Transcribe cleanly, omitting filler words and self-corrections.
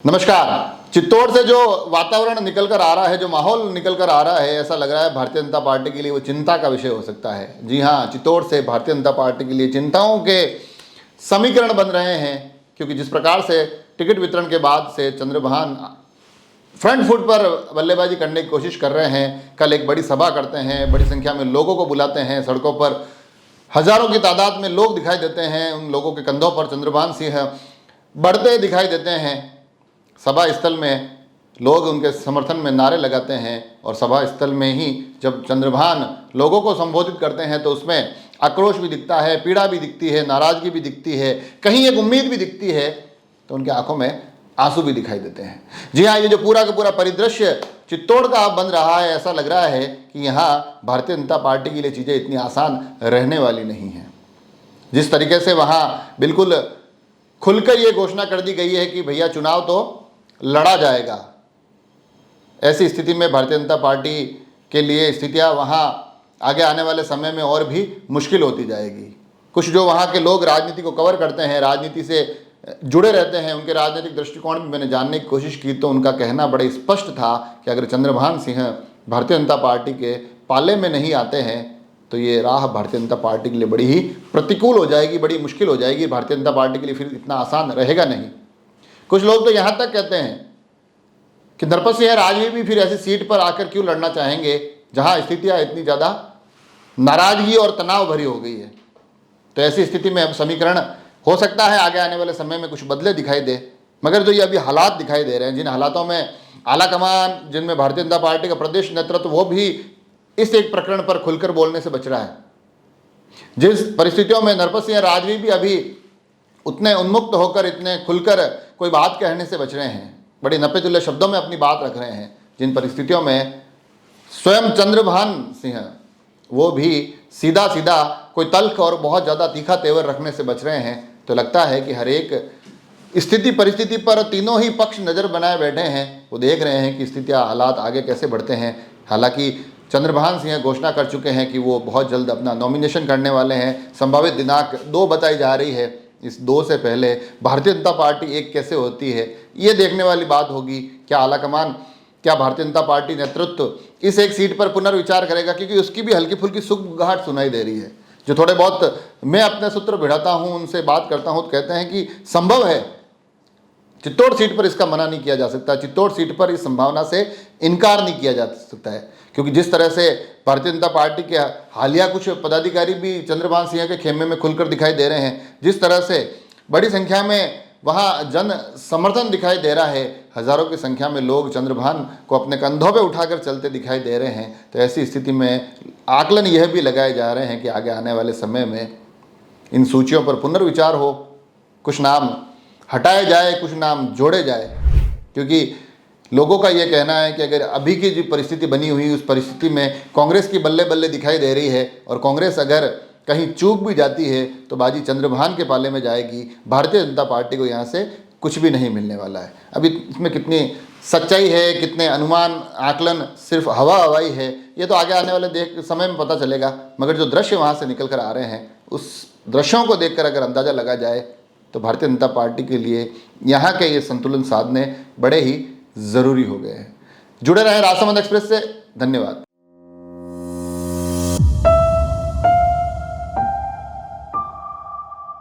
नमस्कार। चित्तौड़ से जो वातावरण निकल कर आ रहा है, जो माहौल निकल कर आ रहा है, ऐसा लग रहा है भारतीय जनता पार्टी के लिए वो चिंता का विषय हो सकता है। जी हाँ, चित्तौड़ से भारतीय जनता पार्टी के लिए चिंताओं के समीकरण बन रहे हैं, क्योंकि जिस प्रकार से टिकट वितरण के बाद से चंद्रभान फ्रंट फुट पर बल्लेबाजी करने की कोशिश कर रहे हैं। कल एक बड़ी सभा करते हैं, बड़ी संख्या में लोगों को बुलाते हैं, सड़कों पर हजारों की तादाद में लोग दिखाई देते हैं, उन लोगों के कंधों पर चंद्रभान सिंह बढ़ते दिखाई देते हैं। सभा स्थल में लोग उनके समर्थन में नारे लगाते हैं और सभा स्थल में ही जब चंद्रभान लोगों को संबोधित करते हैं तो उसमें आक्रोश भी दिखता है, पीड़ा भी दिखती है, नाराजगी भी दिखती है, कहीं एक उम्मीद भी दिखती है, तो उनकी आंखों में आंसू भी दिखाई देते हैं। जी हाँ, ये जो पूरा का पूरा परिदृश्य चित्तौड़ का अब बन रहा है, ऐसा लग रहा है कि यहाँ भारतीय जनता पार्टी के लिए चीज़ें इतनी आसान रहने वाली नहीं हैं। जिस तरीके से वहाँ बिल्कुल खुलकर ये घोषणा कर दी गई है कि भैया चुनाव तो लड़ा जाएगा, ऐसी स्थिति में भारतीय जनता पार्टी के लिए स्थितियां वहां आगे आने वाले समय में और भी मुश्किल होती जाएगी। कुछ जो वहां के लोग राजनीति को कवर करते हैं, राजनीति से जुड़े रहते हैं, उनके राजनीतिक दृष्टिकोण भी मैंने जानने की कोशिश की, तो उनका कहना बड़े स्पष्ट था कि अगर चंद्रभान सिंह भारतीय जनता पार्टी के पाले में नहीं आते हैं तो ये राह भारतीय जनता पार्टी के लिए बड़ी ही प्रतिकूल हो जाएगी, बड़ी मुश्किल हो जाएगी। भारतीय जनता पार्टी के लिए फिर इतना आसान रहेगा नहीं। कुछ लोग तो यहाँ तक कहते हैं कि नरपत सिंह राजवी भी फिर ऐसी सीट पर आकर क्यों लड़ना चाहेंगे जहाँ स्थितियाँ इतनी ज़्यादा नाराजगी और तनाव भरी हो गई है। तो ऐसी स्थिति में अब समीकरण हो सकता है आगे आने वाले समय में कुछ बदले दिखाई दे, मगर जो ये अभी हालात दिखाई दे रहे हैं, जिन हालातों में आला कमान, जिनमें भारतीय जनता पार्टी का प्रदेश नेतृत्व वो भी इस एक प्रकरण पर खुलकर बोलने से बच रहा है, जिस परिस्थितियों में नरपत सिंह राजवी भी अभी उतने उन्मुक्त होकर, इतने खुलकर कोई बात कहने से बच रहे हैं, बड़े नपे तुल्य शब्दों में अपनी बात रख रहे हैं, जिन परिस्थितियों में स्वयं चंद्रभान सिंह वो भी सीधा सीधा कोई तल्ख और बहुत ज़्यादा तीखा तेवर रखने से बच रहे हैं, तो लगता है कि हर एक स्थिति परिस्थिति पर तीनों ही पक्ष नज़र बनाए बैठे हैं। वो देख रहे हैं कि स्थितियाँ, हालात आगे कैसे बढ़ते हैं। हालांकि चंद्रभान सिंह घोषणा कर चुके हैं कि वो बहुत जल्द अपना नॉमिनेशन करने वाले हैं। संभावित दिनांक 2 बताई जा रही है। इस 2 से पहले भारतीय जनता पार्टी 1 कैसे होती है, ये देखने वाली बात होगी। क्या आलाकमान, क्या भारतीय जनता पार्टी नेतृत्व इस एक सीट पर पुनर्विचार करेगा, क्योंकि उसकी भी हल्की फुल्की सुगबुगाहट सुनाई दे रही है। जो थोड़े बहुत मैं अपने सूत्र भिड़ाता हूँ, उनसे बात करता हूँ, तो कहते हैं कि संभव है चित्तौड़ सीट पर इसका मना नहीं किया जा सकता, चित्तौड़ सीट पर इस संभावना से इनकार नहीं किया जा सकता है, क्योंकि जिस तरह से भारतीय जनता पार्टी के हालिया कुछ पदाधिकारी भी चंद्रभान सिंह के खेमे में खुलकर दिखाई दे रहे हैं, जिस तरह से बड़ी संख्या में वहाँ जन समर्थन दिखाई दे रहा है, हजारों की संख्या में लोग चंद्रभान को अपने कंधों पे उठाकर चलते दिखाई दे रहे हैं, तो ऐसी स्थिति में आकलन यह भी लगाए जा रहे हैं कि आगे आने वाले समय में इन सूचियों पर पुनर्विचार हो, कुछ नाम हटाए जाए, कुछ नाम जोड़े जाए। क्योंकि लोगों का ये कहना है कि अगर अभी की जो परिस्थिति बनी हुई, उस परिस्थिति में कांग्रेस की बल्ले बल्ले दिखाई दे रही है, और कांग्रेस अगर कहीं चूक भी जाती है तो बाजी चंद्रभान के पाले में जाएगी। भारतीय जनता पार्टी को यहाँ से कुछ भी नहीं मिलने वाला है। अभी इसमें कितनी सच्चाई है, कितने अनुमान आकलन सिर्फ हवा हवाई है, ये तो आगे आने वाले समय में पता चलेगा। मगर जो दृश्य वहाँ से निकल कर आ रहे हैं, उस दृश्यों को देखकर अगर अंदाज़ा लगा जाए तो भारतीय जनता पार्टी के लिए यहाँ के ये संतुलन साधने बड़े ही ज़रूरी हो गए हैं। जुड़े रहें राजसमंद एक्सप्रेस से। धन्यवाद।